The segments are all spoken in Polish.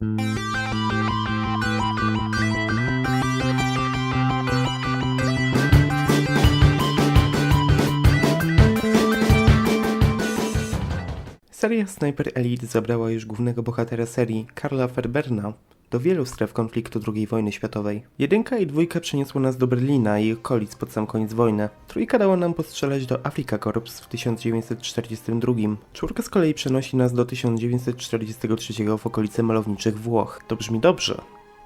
Seria Sniper Elite zabrała już głównego bohatera serii, Karla Fairbairna, do wielu stref konfliktu II wojny światowej. 1 i 2 przeniosło nas do Berlina i okolic pod sam koniec wojny. 3 dała nam postrzelać do Afrika Korps w 1942. 4 z kolei przenosi nas do 1943 w okolice malowniczych Włoch. To brzmi dobrze.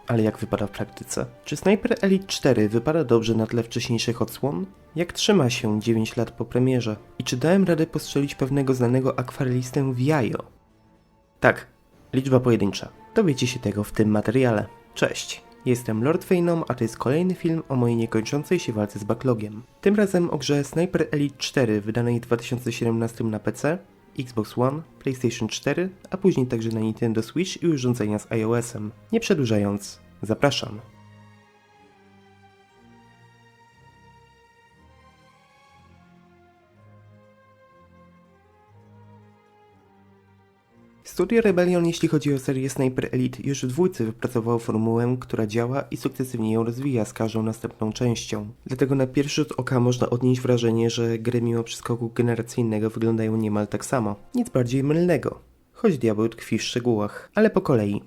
Ale jak wypada w praktyce? Czy Sniper Elite 4 wypada dobrze na tle wcześniejszych odsłon? Jak trzyma się 9 lat po premierze? I czy dałem radę postrzelić pewnego znanego akwarelistę w jajo? Tak, liczba pojedyncza. Dowiecie się tego w tym materiale. Cześć, jestem Lord Phenom, a to jest kolejny film o mojej niekończącej się walce z backlogiem. Tym razem o grze Sniper Elite 4 wydanej w 2017 na PC, Xbox One, PlayStation 4, a później także na Nintendo Switch i urządzenia z iOS-em. Nie przedłużając, zapraszam. Studio Rebellion, jeśli chodzi o serię Sniper Elite, już w 2 wypracowało formułę, która działa i sukcesywnie ją rozwija z każdą następną częścią. Dlatego na pierwszy rzut oka można odnieść wrażenie, że gry mimo przeskoku generacyjnego wyglądają niemal tak samo. Nic bardziej mylnego, choć diabeł tkwi w szczegółach. Ale po kolei.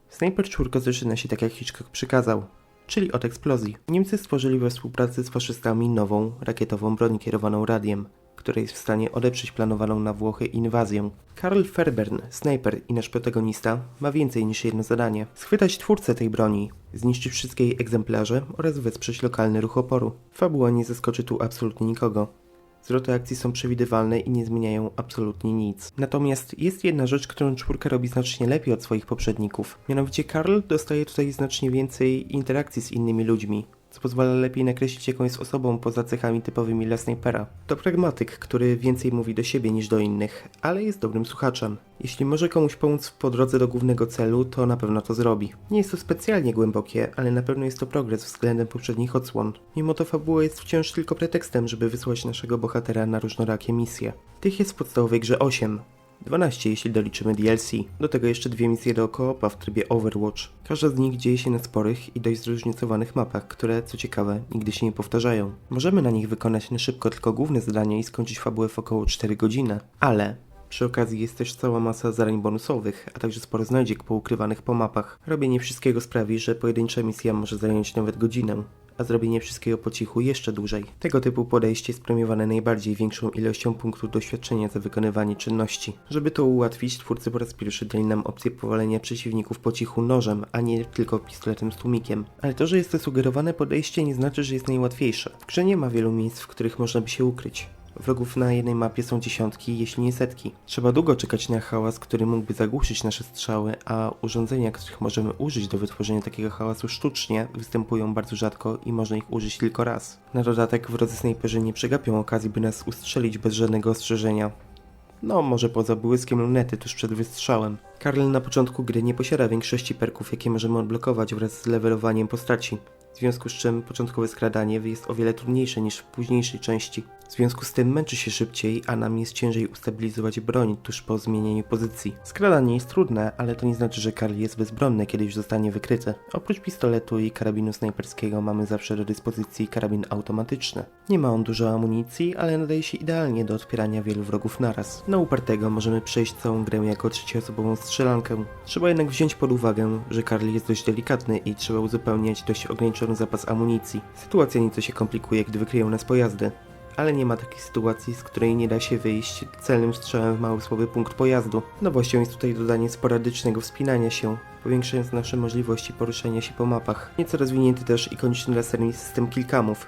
Sniper 4 zaczyna się tak jak Hitchcock przykazał, czyli od eksplozji. Niemcy stworzyli we współpracy z faszystami nową, rakietową broń kierowaną radiem, która jest w stanie odeprzeć planowaną na Włochy inwazję. Karl Fairbairn, snajper i nasz protagonista, ma więcej niż jedno zadanie. Schwytać twórcę tej broni, zniszczyć wszystkie jej egzemplarze oraz wesprzeć lokalny ruch oporu. Fabuła nie zaskoczy tu absolutnie nikogo. Zwroty akcji są przewidywalne i nie zmieniają absolutnie nic. Natomiast jest jedna rzecz, którą 4 robi znacznie lepiej od swoich poprzedników. Mianowicie Karl dostaje tutaj znacznie więcej interakcji z innymi ludźmi, co pozwala lepiej nakreślić, jaką jest osobą poza cechami typowymi dla snajpera. To pragmatyk, który więcej mówi do siebie niż do innych, ale jest dobrym słuchaczem. Jeśli może komuś pomóc po drodze do głównego celu, to na pewno to zrobi. Nie jest to specjalnie głębokie, ale na pewno jest to progres względem poprzednich odsłon. Mimo to fabuła jest wciąż tylko pretekstem, żeby wysłać naszego bohatera na różnorakie misje. Tych jest w podstawowej grze 8. 12 jeśli doliczymy DLC. Do tego jeszcze 2 misje do koopa w trybie Overwatch. Każda z nich dzieje się na sporych i dość zróżnicowanych mapach, które, co ciekawe, nigdy się nie powtarzają. Możemy na nich wykonać na szybko tylko główne zadanie i skończyć fabułę w około 4 godziny. Ale przy okazji jest też cała masa zadań bonusowych, a także sporo znajdziek poukrywanych po mapach. Robienie wszystkiego sprawi, że pojedyncza misja może zająć nawet godzinę, a zrobienie wszystkiego po cichu jeszcze dłużej. Tego typu podejście jest premiowane najbardziej większą ilością punktów doświadczenia za wykonywanie czynności. Żeby to ułatwić, twórcy po raz pierwszy dali nam opcję powalenia przeciwników po cichu nożem, a nie tylko pistoletem z tłumikiem. Ale to, że jest to sugerowane podejście, nie znaczy, że jest najłatwiejsze. W grze nie ma wielu miejsc, w których można by się ukryć. Wrogów na jednej mapie są dziesiątki, jeśli nie setki. Trzeba długo czekać na hałas, który mógłby zagłuszyć nasze strzały, a urządzenia, których możemy użyć do wytworzenia takiego hałasu sztucznie, występują bardzo rzadko i można ich użyć tylko raz. Na dodatek wrodzy snajperzy nie przegapią okazji, by nas ustrzelić bez żadnego ostrzeżenia. No, może poza błyskiem lunety tuż przed wystrzałem. Karl na początku gry nie posiada większości perków, jakie możemy odblokować wraz z levelowaniem postaci. W związku z czym początkowe skradanie jest o wiele trudniejsze niż w późniejszej części. W związku z tym męczy się szybciej, a nam jest ciężej ustabilizować broń tuż po zmienieniu pozycji. Skradanie jest trudne, ale to nie znaczy, że Karl jest bezbronny, kiedy już zostanie wykryty. Oprócz pistoletu i karabinu snajperskiego mamy zawsze do dyspozycji karabin automatyczny. Nie ma on dużo amunicji, ale nadaje się idealnie do odpierania wielu wrogów naraz. Na upartego możemy przejść całą grę jako trzecioosobową strzelankę. Trzeba jednak wziąć pod uwagę, że Karl jest dość delikatny i trzeba uzupełniać dość ograniczony zapas amunicji. Sytuacja nieco się komplikuje, gdy wykryją nas pojazdy. Ale nie ma takiej sytuacji, z której nie da się wyjść celnym strzałem w mały słaby punkt pojazdu. Nowością jest tutaj dodanie sporadycznego wspinania się, powiększając nasze możliwości poruszania się po mapach. Nieco rozwinięty też ikoniczny dla serii system killcamów.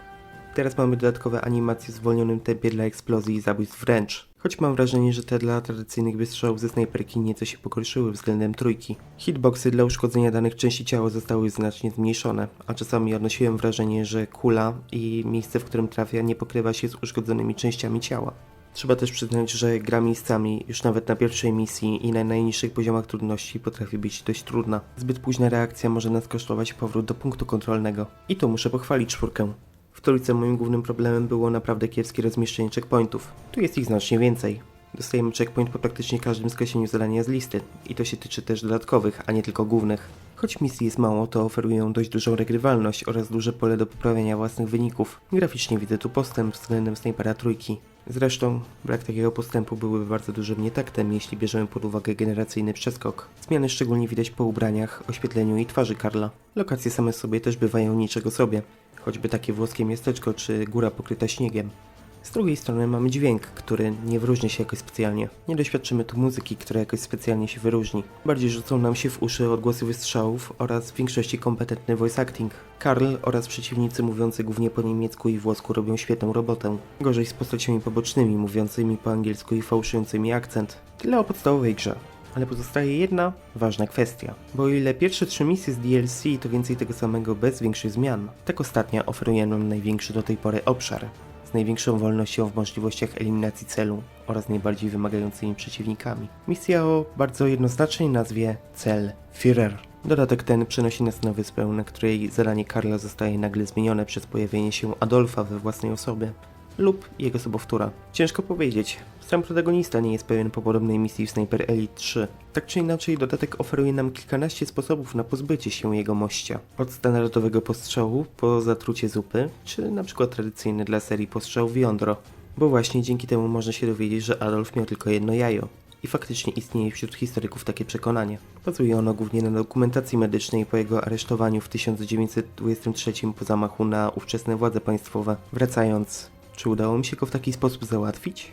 Teraz mamy dodatkowe animacje w zwolnionym tempie dla eksplozji i zabójstw wręcz. Choć mam wrażenie, że te dla tradycyjnych wystrzałów ze snajperki nieco się pogorszyły względem 3. Hitboxy dla uszkodzenia danych części ciała zostały znacznie zmniejszone, a czasami odnosiłem wrażenie, że kula i miejsce, w którym trafia, nie pokrywa się z uszkodzonymi częściami ciała. Trzeba też przyznać, że gra miejscami, już nawet na pierwszej misji i na najniższych poziomach trudności potrafi być dość trudna. Zbyt późna reakcja może nas kosztować powrót do punktu kontrolnego. I tu muszę pochwalić 4. W 3 moim głównym problemem było naprawdę kiepskie rozmieszczenie checkpointów. Tu jest ich znacznie więcej. Dostajemy checkpoint po praktycznie każdym skreśleniu zadania z listy i to się tyczy też dodatkowych, a nie tylko głównych. Choć misji jest mało, to oferują dość dużą regrywalność oraz duże pole do poprawiania własnych wyników. Graficznie widzę tu postęp względem Snipera trójki. Zresztą brak takiego postępu byłby bardzo dużym nietaktem, jeśli bierzemy pod uwagę generacyjny przeskok. Zmiany szczególnie widać po ubraniach, oświetleniu i twarzy Karla. Lokacje same sobie też bywają niczego sobie, choćby takie włoskie miasteczko czy góra pokryta śniegiem. Z drugiej strony mamy dźwięk, który nie wyróżnia się jakoś specjalnie. Nie doświadczymy tu muzyki, która jakoś specjalnie się wyróżni. Bardziej rzucą nam się w uszy odgłosy wystrzałów oraz w większości kompetentny voice acting. Karl oraz przeciwnicy mówiący głównie po niemiecku i włosku robią świetną robotę. Gorzej z postaciami pobocznymi mówiącymi po angielsku i fałszującymi akcent. Tyle o podstawowej grze. Ale pozostaje jedna ważna kwestia. Bo o ile pierwsze 3 misje z DLC to więcej tego samego bez większych zmian, tak ostatnia oferuje nam największy do tej pory obszar. Największą wolnością w możliwościach eliminacji celu oraz najbardziej wymagającymi przeciwnikami. Misja o bardzo jednoznacznej nazwie Cel Führer. Dodatek ten przenosi nas na wyspę, na której zadanie Karla zostaje nagle zmienione przez pojawienie się Adolfa we własnej osobie lub jego sobowtóra. Ciężko powiedzieć. Sam protagonista nie jest pewien po podobnej misji w Sniper Elite 3. Tak czy inaczej, dodatek oferuje nam kilkanaście sposobów na pozbycie się jego mościa. Od standardowego postrzału po zatrucie zupy, czy na przykład tradycyjny dla serii postrzał w jądro. Bo właśnie dzięki temu można się dowiedzieć, że Adolf miał tylko jedno jajo. I faktycznie istnieje wśród historyków takie przekonanie. Bazuje ono głównie na dokumentacji medycznej po jego aresztowaniu w 1923 po zamachu na ówczesne władze państwowe. Wracając, czy udało mi się go w taki sposób załatwić?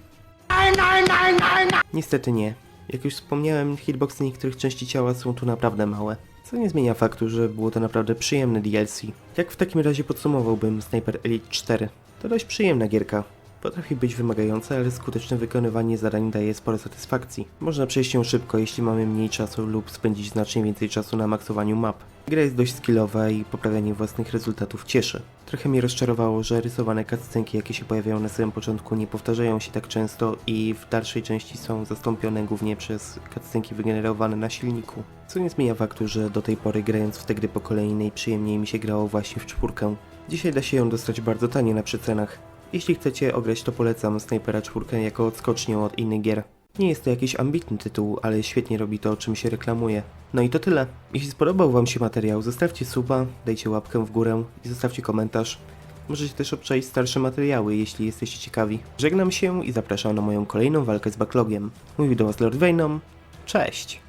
Niestety nie. Jak już wspomniałem, hitboxy niektórych części ciała są tu naprawdę małe. Co nie zmienia faktu, że było to naprawdę przyjemne DLC. Jak w takim razie podsumowałbym Sniper Elite 4? To dość przyjemna gierka. Potrafi być wymagająca, ale skuteczne wykonywanie zadań daje sporo satysfakcji. Można przejść ją szybko, jeśli mamy mniej czasu lub spędzić znacznie więcej czasu na maksowaniu map. Gra jest dość skillowa i poprawianie własnych rezultatów cieszy. Trochę mnie rozczarowało, że rysowane cutscenki, jakie się pojawiają na samym początku, nie powtarzają się tak często i w dalszej części są zastąpione głównie przez cutscenki wygenerowane na silniku. Co nie zmienia faktu, że do tej pory grając w te gry po kolei najprzyjemniej mi się grało właśnie w 4. Dzisiaj da się ją dostać bardzo tanie na przecenach. Jeśli chcecie ograć, to polecam Snipera 4 jako odskocznię od innych gier. Nie jest to jakiś ambitny tytuł, ale świetnie robi to, o czym się reklamuje. No i to tyle. Jeśli spodobał wam się materiał, zostawcie suba, dajcie łapkę w górę i zostawcie komentarz. Możecie też obczaić starsze materiały, jeśli jesteście ciekawi. Żegnam się i zapraszam na moją kolejną walkę z backlogiem. Mówił do was Lord Venom. Cześć!